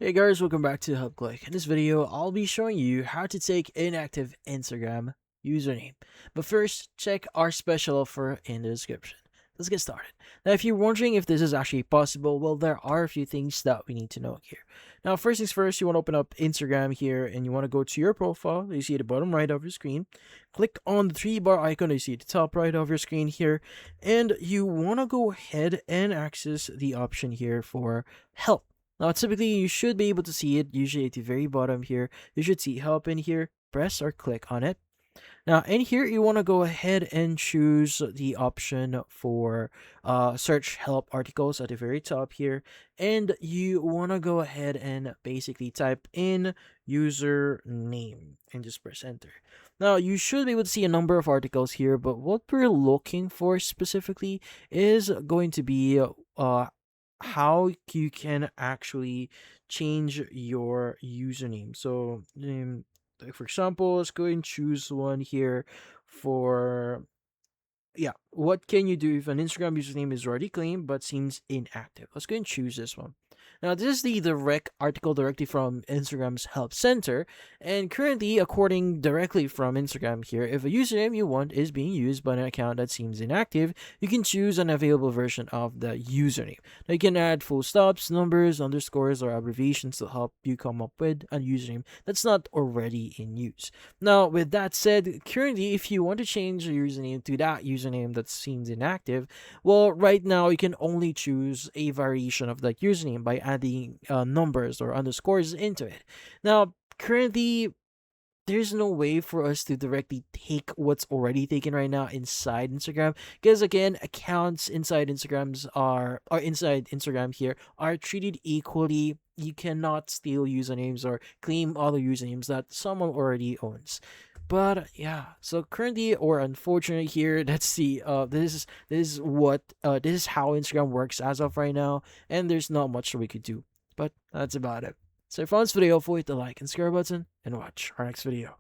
Hey guys, welcome back to Help Click. In this video, I'll be showing you how to take inactive Instagram username. But first, check our special offer in the description. Let's get started. Now, if you're wondering if this is actually possible, well, there are a few things that we need to know here. Now, first things first, you want to open up Instagram here and you want to go to your profile. You see at the bottom right of your screen. Click on the three bar icon you see at the top right of your screen here. And you want to go ahead and access the option here for help. Now, typically, you should be able to see it usually at the very bottom here. You should see help in here. Press or click on it. Now, in here, you want to go ahead and choose the option for search help articles at the very top here. And you want to go ahead and basically type in username and just press enter. Now, you should be able to see a number of articles here, but what we're looking for specifically is going to be how you can actually change your username. So, like for example, let's go and choose one here for what can you do if an Instagram username is already claimed but seems inactive? Let's go and choose this one. Now, this is the direct article directly from Instagram's Help Center, and currently, according directly from Instagram here, if a username you want is being used by an account that seems inactive, you can choose an available version of the username. Now, you can add full stops, numbers, underscores, or abbreviations to help you come up with a username that's not already in use. Now, with that said, currently, if you want to change your username to that username that seems inactive, well, right now you can only choose a variation of that username by adding numbers or underscores into it. Now, currently, there's no way for us to directly take what's already taken right now inside Instagram, because again, accounts inside Instagrams are or inside Instagram here are treated equally. You cannot steal usernames or claim other usernames that someone already owns. But yeah, so currently or unfortunately here, that's the this is how Instagram works as of right now, and there's not much we could do. But that's about it. So if you found this video, hit the like and subscribe button and watch our next video.